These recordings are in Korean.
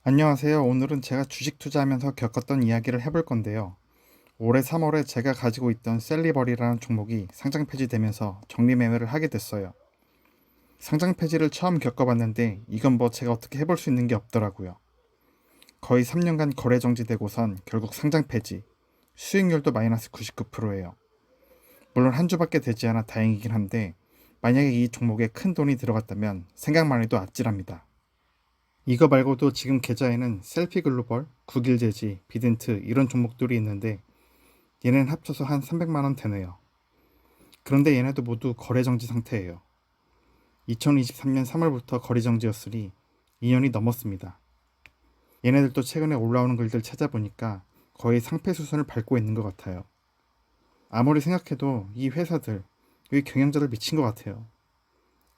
안녕하세요. 오늘은 제가 주식 투자하면서 겪었던 이야기를 해볼 건데요. 올해 3월에 제가 가지고 있던 셀리버리라는 종목이 상장 폐지되면서 정리 매매를 하게 됐어요. 상장 폐지를 처음 겪어봤는데 이건 뭐 제가 어떻게 해볼 수 있는 게 없더라고요. 거의 3년간 거래 정지되고선 결국 상장 폐지. 수익률도 마이너스 99%예요. 물론 한 주밖에 되지 않아 다행이긴 한데 만약에 이 종목에 큰 돈이 들어갔다면 생각만 해도 아찔합니다. 이거 말고도 지금 계좌에는 셀피 글로벌, 국일제지, 비든트 이런 종목들이 있는데 얘네는 합쳐서 한 300만 원 되네요. 그런데 얘네도 모두 거래 정지 상태예요. 2023년 3월부터 거래 정지였으니 2년이 넘었습니다. 얘네들도 최근에 올라오는 글들 찾아보니까 거의 상폐 수순을 밟고 있는 것 같아요. 아무리 생각해도 이 회사들, 이 경영자들 미친 것 같아요.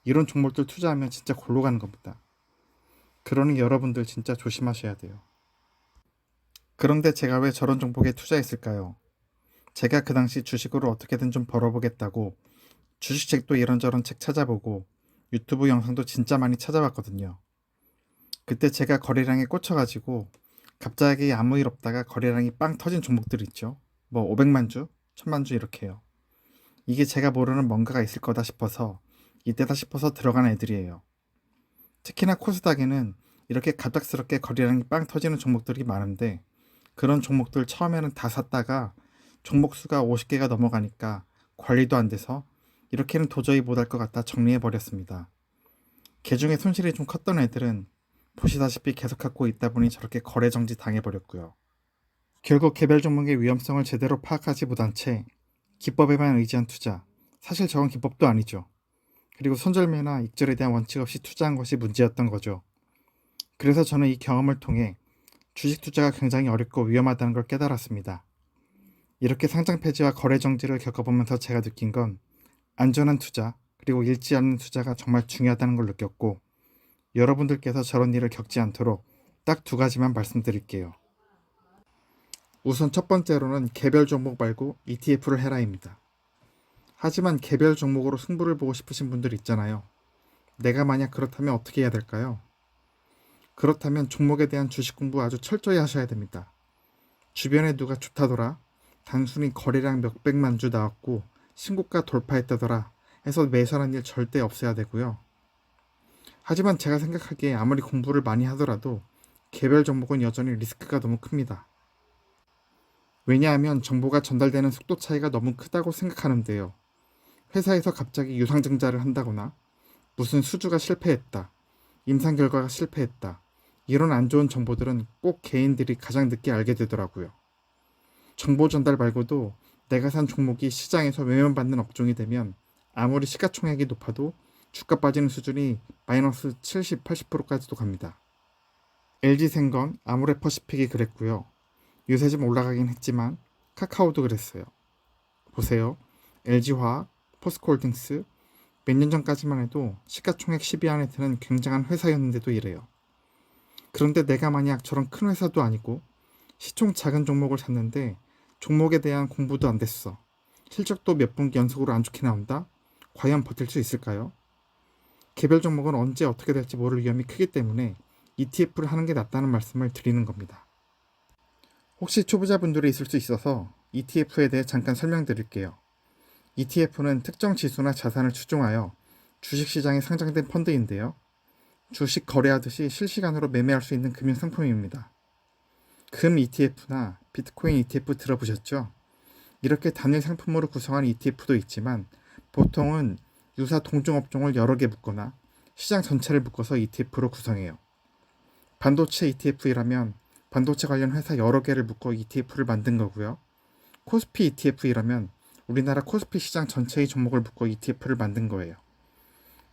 이런 종목들 투자하면 진짜 골로 가는 겁니다. 그러니 여러분들 진짜 조심하셔야 돼요. 그런데 제가 왜 저런 종목에 투자했을까요? 제가 그 당시 주식으로 어떻게든 좀 벌어보겠다고 주식책도 이런저런 책 찾아보고 유튜브 영상도 진짜 많이 찾아봤거든요. 그때 제가 거래량에 꽂혀가지고 갑자기 아무 일 없다가 거래량이 빵 터진 종목들 있죠. 뭐 500만 주, 1000만 주 이렇게요. 이게 제가 모르는 뭔가가 있을 거다 싶어서 이때다 싶어서 들어간 애들이에요. 특히나 코스닥에는 이렇게 갑작스럽게 거래량이 빵 터지는 종목들이 많은데 그런 종목들 처음에는 다 샀다가 종목 수가 50개가 넘어가니까 관리도 안 돼서 이렇게는 도저히 못할 것 같다 정리해버렸습니다. 개중에 손실이 좀 컸던 애들은 보시다시피 계속 갖고 있다 보니 저렇게 거래 정지 당해버렸고요. 결국 개별 종목의 위험성을 제대로 파악하지 못한 채 기법에만 의지한 투자. 사실 저건 기법도 아니죠. 그리고 손절매나 익절에 대한 원칙 없이 투자한 것이 문제였던 거죠. 그래서 저는 이 경험을 통해 주식 투자가 굉장히 어렵고 위험하다는 걸 깨달았습니다. 이렇게 상장 폐지와 거래 정지를 겪어보면서 제가 느낀 건 안전한 투자 그리고 잃지 않는 투자가 정말 중요하다는 걸 느꼈고 여러분들께서 저런 일을 겪지 않도록 딱 두 가지만 말씀드릴게요. 우선 첫 번째로는 개별 종목 말고 ETF를 해라입니다. 하지만 개별 종목으로 승부를 보고 싶으신 분들 있잖아요. 내가 만약 그렇다면 어떻게 해야 될까요? 그렇다면 종목에 대한 주식 공부 아주 철저히 하셔야 됩니다. 주변에 누가 좋다더라, 단순히 거래량 몇백만 주 나왔고 신고가 돌파했다더라 해서 매수하는 일 절대 없어야 되고요. 하지만 제가 생각하기에 아무리 공부를 많이 하더라도 개별 종목은 여전히 리스크가 너무 큽니다. 왜냐하면 정보가 전달되는 속도 차이가 너무 크다고 생각하는데요. 회사에서 갑자기 유상증자를 한다거나 무슨 수주가 실패했다, 임상 결과가 실패했다, 이런 안 좋은 정보들은 꼭 개인들이 가장 늦게 알게 되더라고요. 정보 전달 말고도 내가 산 종목이 시장에서 외면받는 업종이 되면 아무리 시가총액이 높아도 주가 빠지는 수준이 마이너스 70, 80%까지도 갑니다. LG생건, 아모레퍼시픽이 그랬고요. 요새 좀 올라가긴 했지만 카카오도 그랬어요. 보세요. LG화학, 포스코홀딩스 몇 년 전까지만 해도 시가총액 10위 안에 드는 굉장한 회사였는데도 이래요. 그런데 내가 만약 저런 큰 회사도 아니고 시총 작은 종목을 샀는데 종목에 대한 공부도 안 됐어. 실적도 몇 분기 연속으로 안 좋게 나온다? 과연 버틸 수 있을까요? 개별 종목은 언제 어떻게 될지 모를 위험이 크기 때문에 ETF를 하는 게 낫다는 말씀을 드리는 겁니다. 혹시 초보자분들이 있을 수 있어서 ETF에 대해 잠깐 설명드릴게요. ETF는 특정 지수나 자산을 추종하여 주식시장에 상장된 펀드인데요. 주식 거래하듯이 실시간으로 매매할 수 있는 금융상품입니다. 금 ETF나 비트코인 ETF 들어보셨죠? 이렇게 단일 상품으로 구성한 ETF도 있지만 보통은 유사 동종업종을 여러 개 묶거나 시장 전체를 묶어서 ETF로 구성해요. 반도체 ETF이라면 반도체 관련 회사 여러 개를 묶어 ETF를 만든 거고요. 코스피 ETF이라면 우리나라 코스피 시장 전체의 종목을 묶어 ETF를 만든 거예요.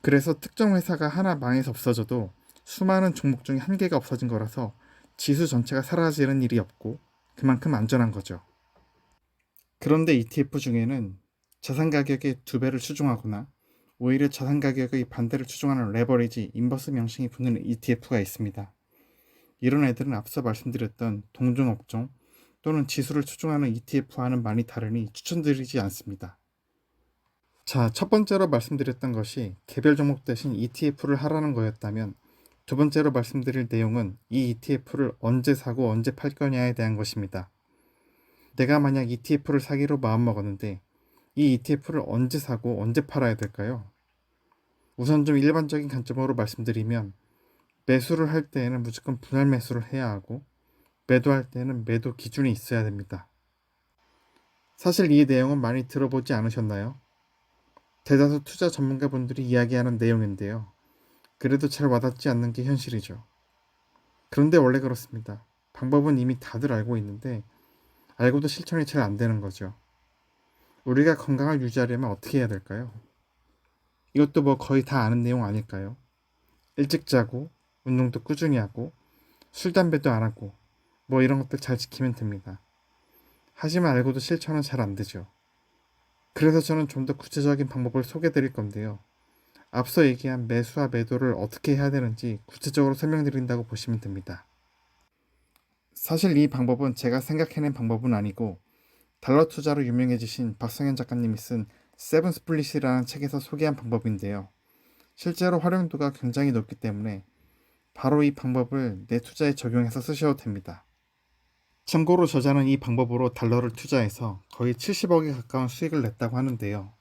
그래서 특정 회사가 하나 망해서 없어져도 수많은 종목 중에 한 개가 없어진 거라서 지수 전체가 사라지는 일이 없고 그만큼 안전한 거죠. 그런데 ETF 중에는 자산 가격의 두 배를 추종하거나 오히려 자산 가격의 반대를 추종하는 레버리지, 인버스 명칭이 붙는 ETF가 있습니다. 이런 애들은 앞서 말씀드렸던 동종업종 또는 지수를 추종하는 ETF와는 많이 다르니 추천드리지 않습니다. 자, 첫 번째로 말씀드렸던 것이 개별 종목 대신 ETF를 하라는 거였다면 두 번째로 말씀드릴 내용은 이 ETF를 언제 사고 언제 팔 거냐에 대한 것입니다. 내가 만약 ETF를 사기로 마음먹었는데 이 ETF를 언제 사고 언제 팔아야 될까요? 우선 좀 일반적인 관점으로 말씀드리면 매수를 할 때에는 무조건 분할 매수를 해야 하고 매도할 때는 매도 기준이 있어야 됩니다. 사실 이 내용은 많이 들어보지 않으셨나요? 대다수 투자 전문가분들이 이야기하는 내용인데요. 그래도 잘 와닿지 않는 게 현실이죠. 그런데 원래 그렇습니다. 방법은 이미 다들 알고 있는데 알고도 실천이 잘 안 되는 거죠. 우리가 건강을 유지하려면 어떻게 해야 될까요? 이것도 뭐 거의 다 아는 내용 아닐까요? 일찍 자고, 운동도 꾸준히 하고, 술, 담배도 안 하고, 뭐 이런 것들 잘 지키면 됩니다. 하지만 알고도 실천은 잘 안 되죠. 그래서 저는 좀 더 구체적인 방법을 소개해 드릴 건데요. 앞서 얘기한 매수와 매도를 어떻게 해야 되는지 구체적으로 설명드린다고 보시면 됩니다. 사실 이 방법은 제가 생각해낸 방법은 아니고 달러 투자로 유명해지신 박성현 작가님이 쓴 세븐 스플릿이라는 책에서 소개한 방법인데요. 실제로 활용도가 굉장히 높기 때문에 바로 이 방법을 내 투자에 적용해서 쓰셔도 됩니다. 참고로 저자는 이 방법으로 달러를 투자해서 거의 70억에 가까운 수익을 냈다고 하는데요.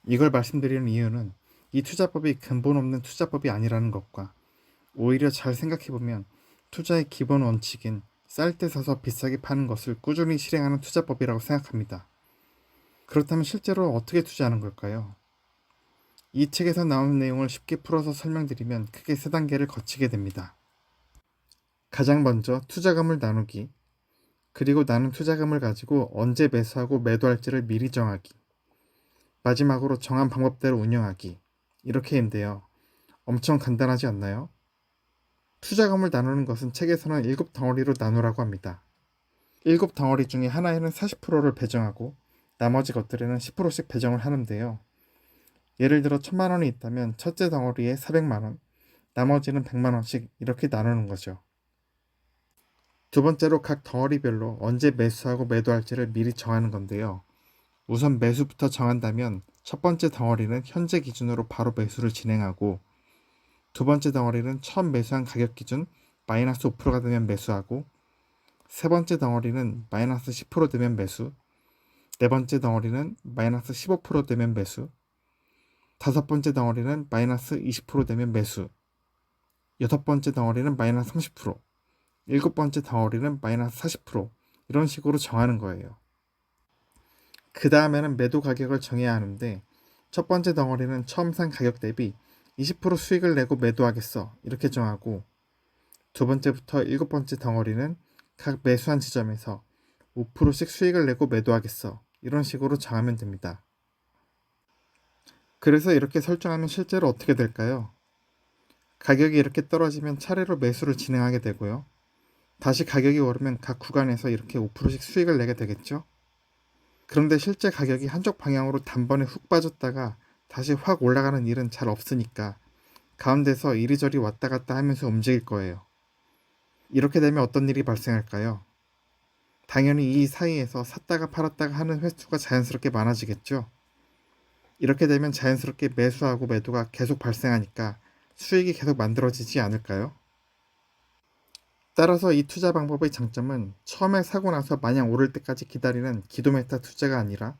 이걸 말씀드리는 이유는 이 투자법이 근본 없는 투자법이 아니라는 것과 오히려 잘 생각해보면 투자의 기본 원칙인 쌀 때 사서 비싸게 파는 것을 꾸준히 실행하는 투자법이라고 생각합니다. 그렇다면 실제로 어떻게 투자하는 걸까요? 이 책에서 나오는 내용을 쉽게 풀어서 설명드리면 크게 세 단계를 거치게 됩니다. 가장 먼저 투자금을 나누기, 그리고 나눈 투자금을 가지고 언제 매수하고 매도할지를 미리 정하기, 마지막으로 정한 방법대로 운영하기, 이렇게인데요. 엄청 간단하지 않나요? 투자금을 나누는 것은 책에서는 7덩어리로 나누라고 합니다. 7덩어리 중에 하나에는 40%를 배정하고 나머지 것들에는 10%씩 배정을 하는데요. 예를 들어 1000만원이 있다면 첫째 덩어리에 400만원, 나머지는 100만원씩 이렇게 나누는 거죠. 두 번째로 각 덩어리별로 언제 매수하고 매도할지를 미리 정하는 건데요. 우선 매수부터 정한다면 첫 번째 덩어리는 현재 기준으로 바로 매수를 진행하고 두 번째 덩어리는 처음 매수한 가격 기준 마이너스 5%가 되면 매수하고 세 번째 덩어리는 마이너스 10% 되면 매수, 네 번째 덩어리는 마이너스 15% 되면 매수, 다섯 번째 덩어리는 마이너스 20% 되면 매수, 여섯 번째 덩어리는 마이너스 30%, 일곱 번째 덩어리는 마이너스 40% 이런 식으로 정하는 거예요. 그 다음에는 매도 가격을 정해야 하는데 첫 번째 덩어리는 처음 산 가격 대비 20% 수익을 내고 매도하겠어 이렇게 정하고 두 번째부터 일곱 번째 덩어리는 각 매수한 지점에서 5%씩 수익을 내고 매도하겠어 이런 식으로 정하면 됩니다. 그래서 이렇게 설정하면 실제로 어떻게 될까요? 가격이 이렇게 떨어지면 차례로 매수를 진행하게 되고요. 다시 가격이 오르면 각 구간에서 이렇게 5%씩 수익을 내게 되겠죠? 그런데 실제 가격이 한쪽 방향으로 단번에 훅 빠졌다가 다시 확 올라가는 일은 잘 없으니까 가운데서 이리저리 왔다 갔다 하면서 움직일 거예요. 이렇게 되면 어떤 일이 발생할까요? 당연히 이 사이에서 샀다가 팔았다가 하는 횟수가 자연스럽게 많아지겠죠? 이렇게 되면 자연스럽게 매수하고 매도가 계속 발생하니까 수익이 계속 만들어지지 않을까요? 따라서 이 투자 방법의 장점은 처음에 사고 나서 마냥 오를 때까지 기다리는 기도메타 투자가 아니라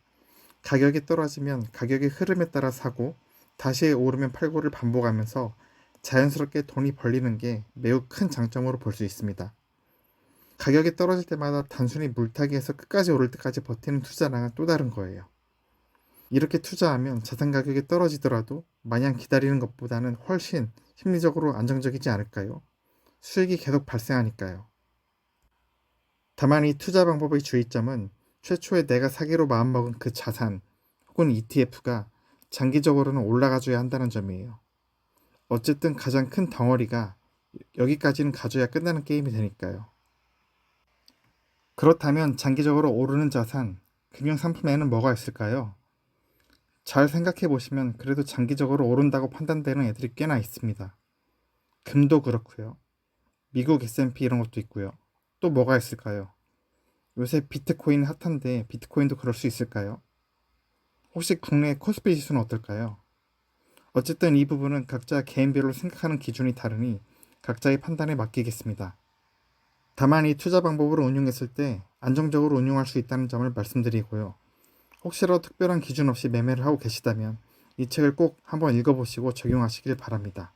가격이 떨어지면 가격의 흐름에 따라 사고 다시 오르면 팔고를 반복하면서 자연스럽게 돈이 벌리는 게 매우 큰 장점으로 볼 수 있습니다. 가격이 떨어질 때마다 단순히 물타기에서 끝까지 오를 때까지 버티는 투자랑은 또 다른 거예요. 이렇게 투자하면 자산 가격이 떨어지더라도 마냥 기다리는 것보다는 훨씬 심리적으로 안정적이지 않을까요? 수익이 계속 발생하니까요. 다만 이 투자 방법의 주의점은 최초에 내가 사기로 마음먹은 그 자산 혹은 ETF가 장기적으로는 올라가줘야 한다는 점이에요. 어쨌든 가장 큰 덩어리가 여기까지는 가져야 끝나는 게임이 되니까요. 그렇다면 장기적으로 오르는 자산, 금융상품에는 뭐가 있을까요? 잘 생각해 보시면 그래도 장기적으로 오른다고 판단되는 애들이 꽤나 있습니다. 금도 그렇고요. 미국 S&P 이런 것도 있고요. 또 뭐가 있을까요? 요새 비트코인 핫한데 비트코인도 그럴 수 있을까요? 혹시 국내 코스피 지수는 어떨까요? 어쨌든 이 부분은 각자 개인별로 생각하는 기준이 다르니 각자의 판단에 맡기겠습니다. 다만 이 투자 방법을 운용했을 때 안정적으로 운용할 수 있다는 점을 말씀드리고요. 혹시라도 특별한 기준 없이 매매를 하고 계시다면 이 책을 꼭 한번 읽어보시고 적용하시길 바랍니다.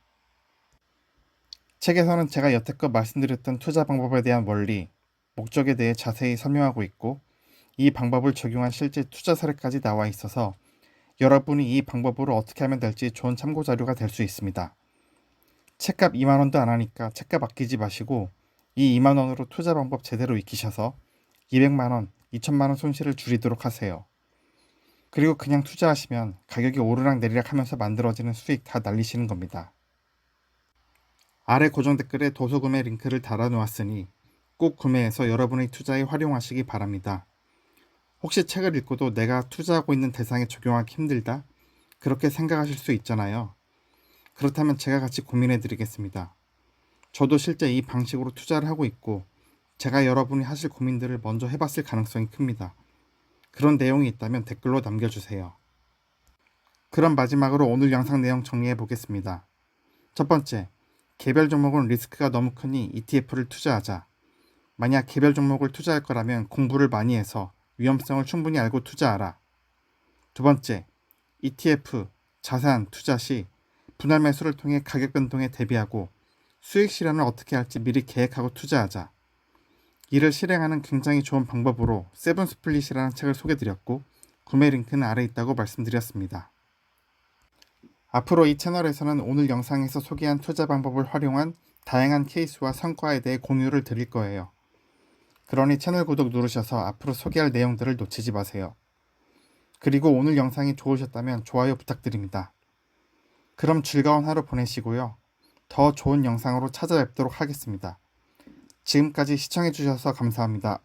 책에서는 제가 여태껏 말씀드렸던 투자 방법에 대한 원리, 목적에 대해 자세히 설명하고 있고 이 방법을 적용한 실제 투자 사례까지 나와 있어서 여러분이 이 방법으로 어떻게 하면 될지 좋은 참고 자료가 될 수 있습니다. 책값 2만 원도 안 하니까 책값 아끼지 마시고 이 2만 원으로 투자 방법 제대로 익히셔서 200만 원, 2천만 원 손실을 줄이도록 하세요. 그리고 그냥 투자하시면 가격이 오르락 내리락 하면서 만들어지는 수익 다 날리시는 겁니다. 아래 고정 댓글에 도서 구매 링크를 달아놓았으니 꼭 구매해서 여러분의 투자에 활용하시기 바랍니다. 혹시 책을 읽고도 내가 투자하고 있는 대상에 적용하기 힘들다? 그렇게 생각하실 수 있잖아요. 그렇다면 제가 같이 고민해 드리겠습니다. 저도 실제 이 방식으로 투자를 하고 있고 제가 여러분이 하실 고민들을 먼저 해봤을 가능성이 큽니다. 그런 내용이 있다면 댓글로 남겨주세요. 그럼 마지막으로 오늘 영상 내용 정리해 보겠습니다. 첫 번째, 개별 종목은 리스크가 너무 크니 ETF를 투자하자. 만약 개별 종목을 투자할 거라면 공부를 많이 해서 위험성을 충분히 알고 투자하라. 두 번째, ETF, 자산 투자 시 분할 매수를 통해 가격 변동에 대비하고 수익 실현을 어떻게 할지 미리 계획하고 투자하자. 이를 실행하는 굉장히 좋은 방법으로 세븐 스플릿이라는 책을 소개드렸고 구매 링크는 아래 있다고 말씀드렸습니다. 앞으로 이 채널에서는 오늘 영상에서 소개한 투자 방법을 활용한 다양한 케이스와 성과에 대해 공유를 드릴 거예요. 그러니 채널 구독 누르셔서 앞으로 소개할 내용들을 놓치지 마세요. 그리고 오늘 영상이 좋으셨다면 좋아요 부탁드립니다. 그럼 즐거운 하루 보내시고요. 더 좋은 영상으로 찾아뵙도록 하겠습니다. 지금까지 시청해주셔서 감사합니다.